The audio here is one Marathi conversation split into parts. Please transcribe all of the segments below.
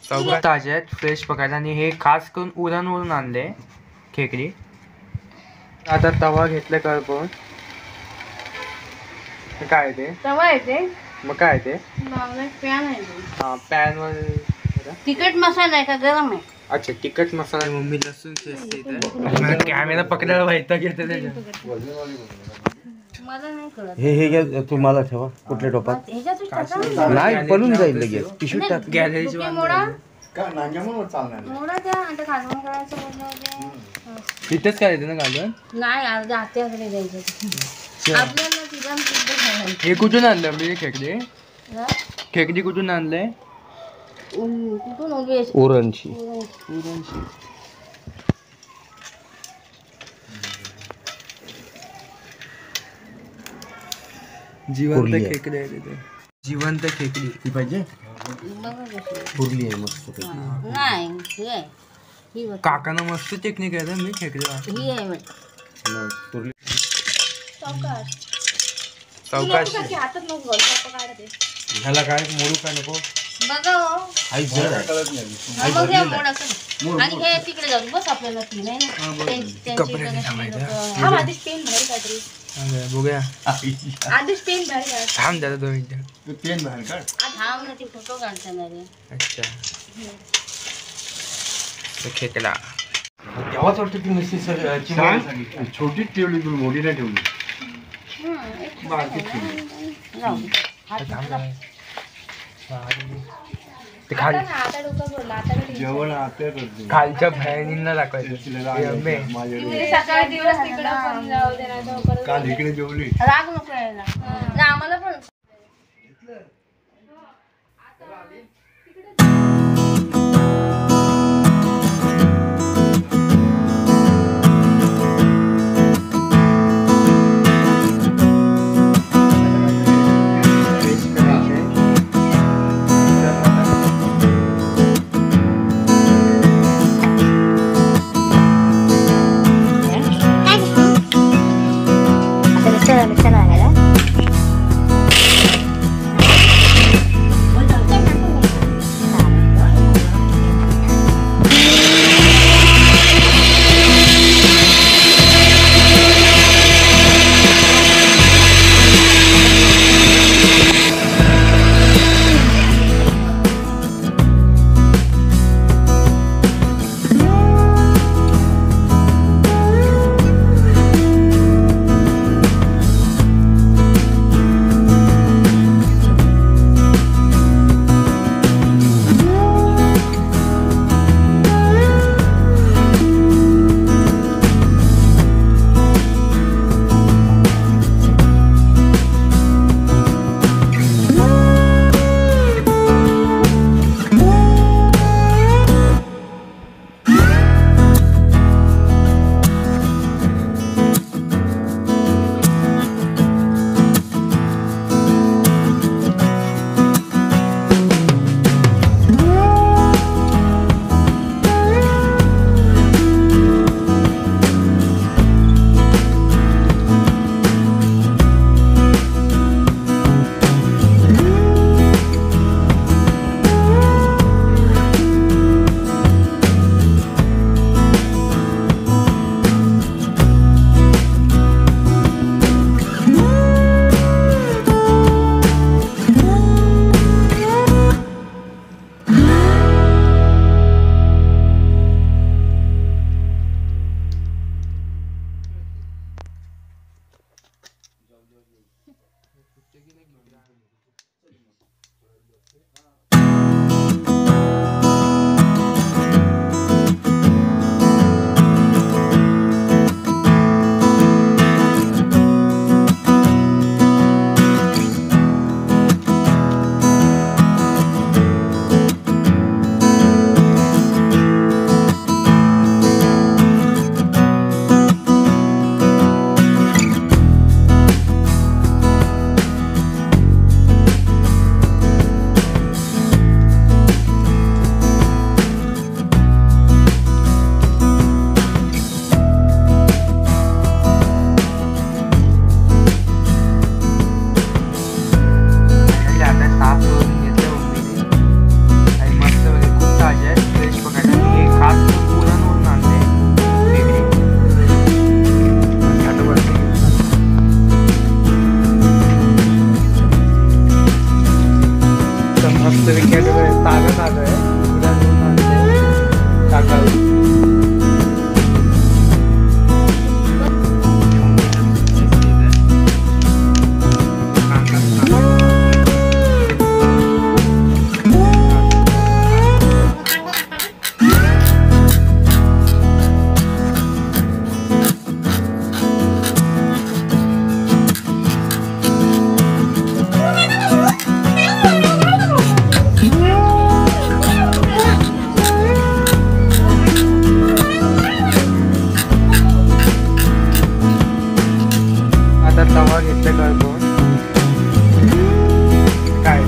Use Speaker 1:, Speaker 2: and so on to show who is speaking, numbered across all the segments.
Speaker 1: चौकात ताजे आहेत, फ्रेश पकडा. आणि हे खास करून उरणवरून आणले खेकडी. आता तवा घेतले करपून. काय ते
Speaker 2: तवा आहे ते,
Speaker 1: मग काय ते
Speaker 2: पॅन आहे.
Speaker 1: हा पॅन वर
Speaker 2: तिखट मसाला आहे का गरम आहे?
Speaker 1: अच्छा तिखट मसाला. मम्मी लसूण कॅमेरा पकडायला व्हायचा घेते त्याच्यात.
Speaker 2: मला नाही कळत.
Speaker 3: हे घ्या तुम्हाला ठेवा कुठल्या टोपात नाही पडून जाईल लगेच पिशवीत टाक.
Speaker 1: गॅलरीची तिथेच करायचं ना घालून.
Speaker 2: नाही अर्ध्या हात्याकडे द्यायचं आपल्याला.
Speaker 1: हे कुठून आणलं मी खेकडी? खेकडी कुठून आणलंय?
Speaker 2: कुठून
Speaker 3: उरणची.
Speaker 1: जिवंत खेकडी आहे तिथे. जिवंत खेकडी ती पाहिजे.
Speaker 3: पुरली आहे मस्त.
Speaker 2: नाही
Speaker 1: काकानं मस्त टेक्निक आहे मी खेकडी.
Speaker 2: ही आहे
Speaker 1: चौकाशी
Speaker 3: ह्याला काय मोडू काय नको.
Speaker 2: बघा हो.
Speaker 3: आई जड आहे.
Speaker 2: मग हे मोड असं. आणि हे तिकडे जाऊ बस आपल्याला ती नाही ना.
Speaker 1: कपडे
Speaker 2: आधीच पेन भारी काढली.
Speaker 1: बघूया.
Speaker 2: आधीच पेन भारी काढ.
Speaker 1: थांब जरा 2 मिनिटं.
Speaker 3: पेन बाहेर काढ.
Speaker 2: थांब ना ती फोटो काढताना रे.
Speaker 1: अच्छा खेकडा
Speaker 3: तेव्हाच वाटतं की नुसती छोटीच ठेवली तुम्ही मोठी नाही ठेवली.
Speaker 1: ते खाली
Speaker 3: जेवण आता करते.
Speaker 1: खालच्या बहिणींना दाखवायचं.
Speaker 3: काल इकडे जेवली.
Speaker 2: राग नको यायला. आम्हाला पण
Speaker 1: मस्त विकेट तागत आलो आहे टाकावी. तवा घेतले करतो काय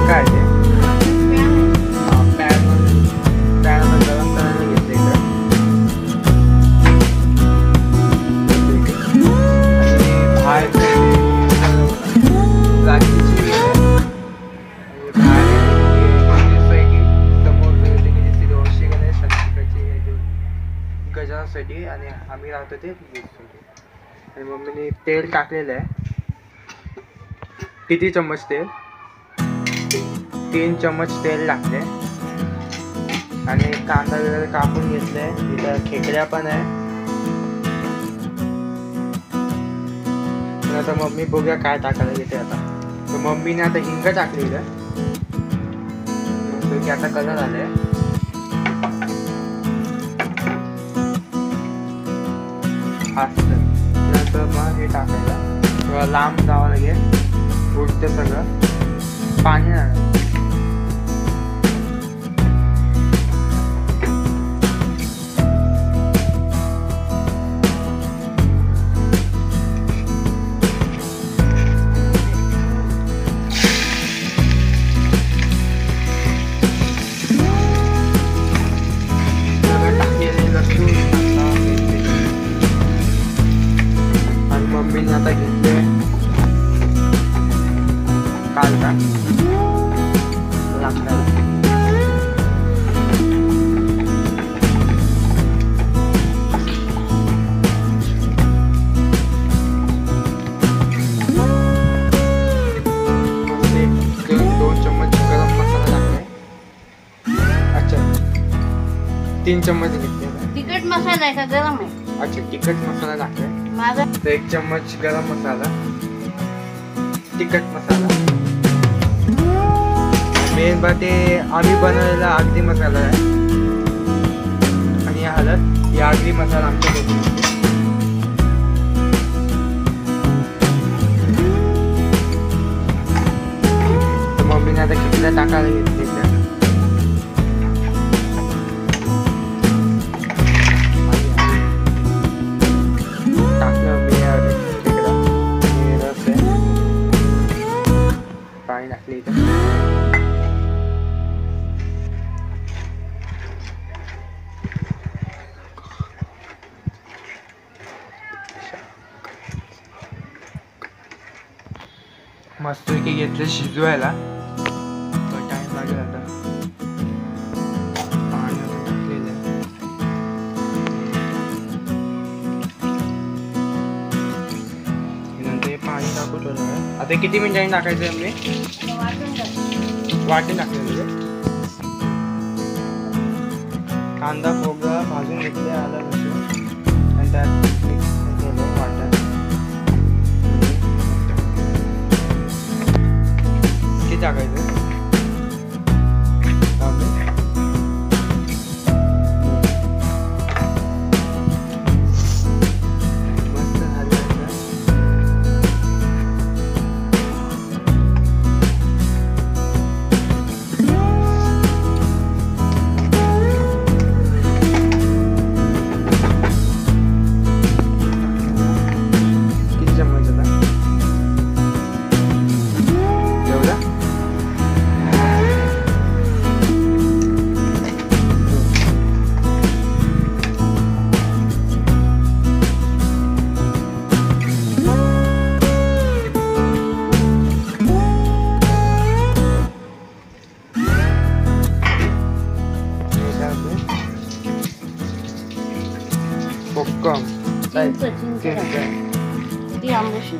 Speaker 1: काय ते पॅन गरम करायला घेतले आणि रात्रीची समोर श्री गणेश गजासाठी आणि आम्ही राहतो ते आणि मम्मीने तेल टाकलेलं आहे. किती चम्मच तेल? 3 चम्मच तेल टाकले आणि कांदा वगैरे कापून घेतले. इथं खेकड्या पण आहे. आता मम्मी बघूया काय टाकायला घेते आता. तर मम्मीने आता हिंग टाकलेलं की आता कलर आले. नंतर मग हे टाकायला थोडं लांब जावं लागेल. उडते सगळं पाणी नाही. मम्मीने आता घेतले कांदा लागतात. दोन चम्मच गरम मसाला टाकलाय. अच्छा 3 चम्मच घेतले.
Speaker 2: तिखट मसाला आहे का गरम आहे?
Speaker 1: अच्छा तिखट मसाला टाकलाय.
Speaker 2: माझा
Speaker 1: 1 चम्मच गरम मसाला, तिखट मसाला, मेन बा ते आम्ही बनवलेला आगरी मसाला आहे आणि हळद. ही आगरी मसाला आमच्या घरी. तर मम्मीने आता खेकड्या टाकायला घेतली. पाणी टाकले इथं. मस्तपैकी घेतले शिजवायला. टाइम लागेल आता. पाणी टाकलेलं आहे. नंतर पाणी टाकू थोडं वेळ. आता किती मिनिटांनी टाकायचं आहे आम्ही? वाटून टाकलेलं. कांदा खोबरा भाजून घेतले, आलं लसूण आणि त्यात मिक्स केलं वाटण. किती टाकायचं? popcorn.
Speaker 2: ती आंबोशी.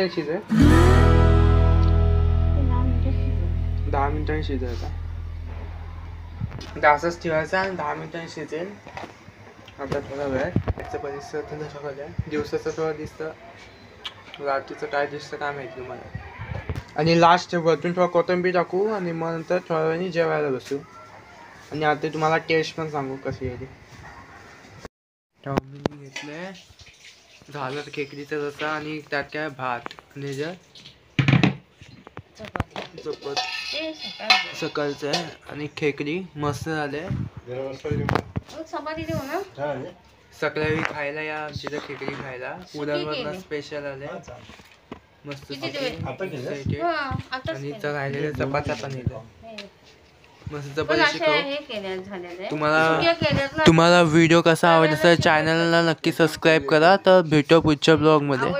Speaker 1: वेळ शिजेल? 10 मिनिटांनी शिजेल का? असंच ठेवायचं आणि 10 मिनिटांनी शिजेल. आता थोडा वेळ त्याचा परिसर थोडं सगळं दिवसाचं थोडं दिसतं, रात्रीचं काय दिसतं काय माहिती तुम्हाला. आणि लास्ट वरतून थोडं कोथिंबीर टाकू आणि मग नंतर थोड्या वेळाने जेवायला बसू. आणि आता तुम्हाला टेस्ट पण सांगू कशी आहे ती. चाऊमिन घेतलंय, झालं खेकडीचा रस्सा आणि त्यात काय भात आणि चपात सकाळचं आहे आणि खेकडी मस्त झाले.
Speaker 2: चपाती देऊ ना?
Speaker 1: सकाळी खायला या आमच्या खेकडी खायला उद्यावरनं स्पेशल आले मस्त. आणि राहिलेल्या चपात्या पण येते मस्त चपाती. तुम्हाला व्हिडिओ कसा आवडला तर चॅनलला नक्की सबस्क्राईब करा. तर भेटू पुढच्या ब्लॉगमध्ये.